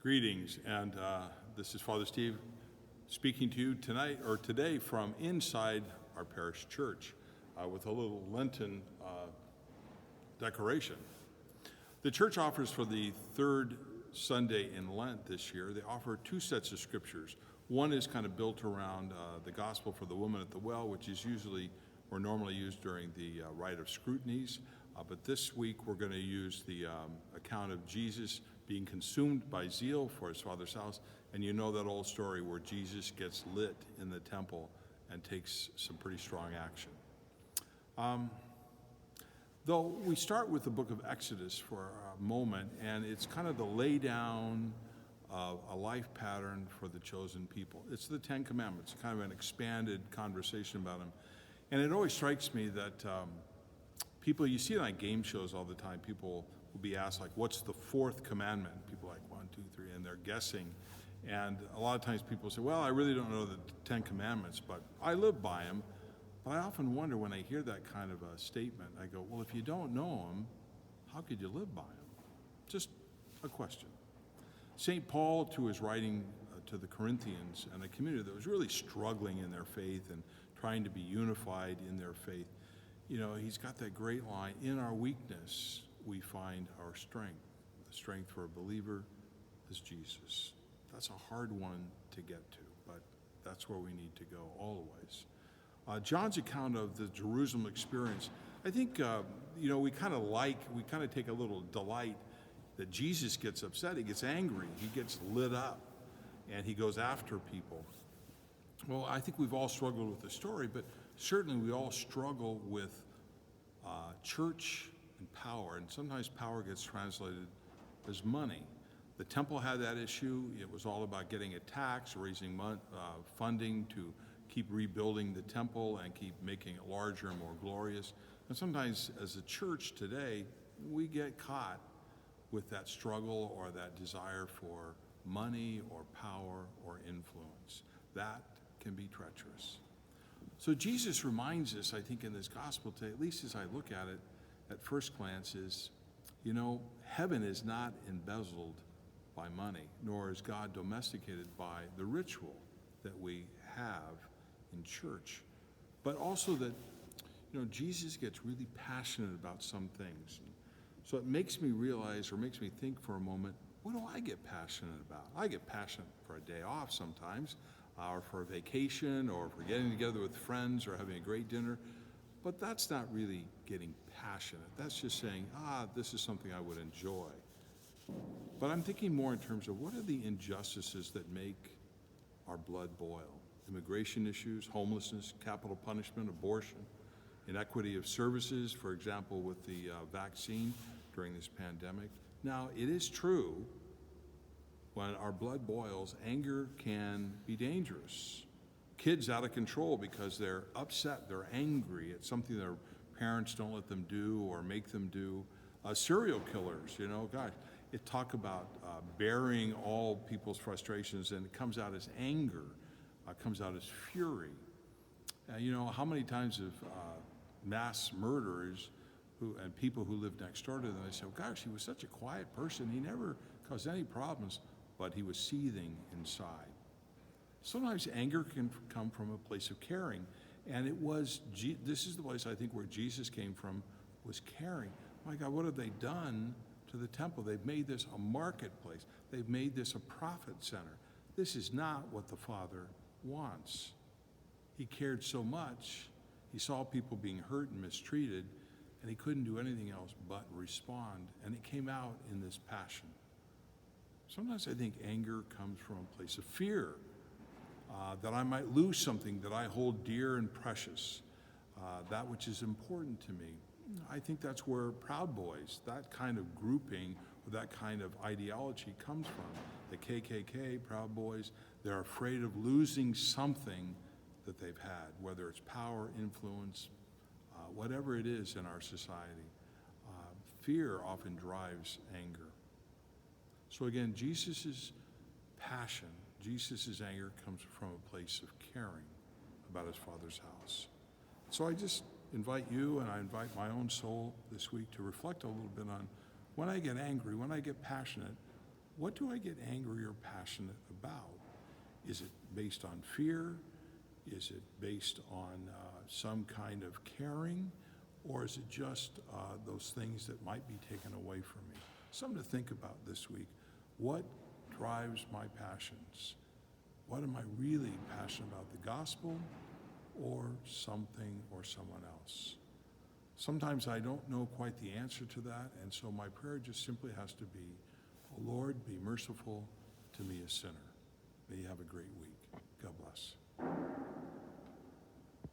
Greetings, and this is Father Steve speaking to you tonight or today from inside our parish church with a little Lenten decoration. The church offers for the third Sunday in Lent this year, they offer two sets of scriptures. One is kind of built around the gospel for the woman at the well, which is usually or normally used during the rite of scrutinies. But this week we're going to use the account of Jesus being consumed by zeal for his Father's house. And you know that old story where Jesus gets lit in the temple and takes some pretty strong action. Though we start with the book of Exodus for a moment, and it's kind of the lay down of a life pattern for the chosen people. It's the Ten Commandments, kind of an expanded conversation about them. And it always strikes me that people, you see it on game shows all the time, people will be asked, like, what's the fourth commandment? People are like, 1, 2, 3, and they're guessing. And a lot of times people say, well, I really don't know the Ten Commandments, but I live by them. But I often wonder when I hear that kind of a statement, I go, well, if you don't know them, how could you live by them? Just a question. St. Paul, to his writing to the Corinthians and a community that was really struggling in their faith and trying to be unified in their faith, you know, he's got that great line, in our weakness, we find our strength. The strength for a believer is Jesus. That's a hard one to get to, but that's where we need to go always. John's account of the Jerusalem experience, I think, we kind of take a little delight that Jesus gets upset, he gets angry, he gets lit up, and he goes after people. Well, I think we've all struggled with the story, but certainly we all struggle with church and power, and sometimes power gets translated as money. The temple had that issue. It was all about getting a tax, raising funding to keep rebuilding the temple and keep making it larger and more glorious. And sometimes as a church today, we get caught with that struggle or that desire for money or power or influence. That can be treacherous. So Jesus reminds us, I think, in this gospel today, at least as I look at it at first glance, is, heaven is not embezzled by money, nor is God domesticated by the ritual that we have in church. But also that, Jesus gets really passionate about some things. So it makes me realize, or makes me think for a moment, what do I get passionate about? I get passionate for a day off sometimes, or for a vacation, or for getting together with friends, or having a great dinner. But that's not really getting passionate. That's just saying, this is something I would enjoy. But I'm thinking more in terms of what are the injustices that make our blood boil? Immigration issues, homelessness, capital punishment, abortion, inequity of services, for example, with the vaccine during this pandemic. Now, it is true, when our blood boils, anger can be dangerous. Kids out of control because they're upset, they're angry at something their parents don't let them do or make them do. Serial killers, it talk about bearing all people's frustrations, and it comes out as anger, comes out as fury. How many times have mass murderers and people who live next door to them, they say, gosh, he was such a quiet person, he never caused any problems, but he was seething inside. Sometimes anger can come from a place of caring, and this is the place I think where Jesus came from, was caring. My God, what have they done to the temple? They've made this a marketplace. They've made this a profit center. This is not what the Father wants. He cared so much. He saw people being hurt and mistreated, and he couldn't do anything else but respond, and it came out in this passion. Sometimes I think anger comes from a place of fear, that I might lose something that I hold dear and precious, that which is important to me. I think that's where Proud Boys, that kind of grouping, or that kind of ideology comes from. The KKK, Proud Boys, they're afraid of losing something that they've had, whether it's power, influence, whatever it is in our society. Fear often drives anger. So again, Jesus' passion, Jesus' anger comes from a place of caring about his Father's house. So I just invite you, and I invite my own soul this week to reflect a little bit on when I get angry, when I get passionate, what do I get angry or passionate about? Is it based on fear? Is it based on some kind of caring? Or is it just those things that might be taken away from me? Something to think about this week. What drives my passions? What am I really passionate about, the gospel or something or someone else? Sometimes I don't know quite the answer to that, and so my prayer just simply has to be, "Oh Lord, be merciful to me, a sinner." May you have a great week. God bless.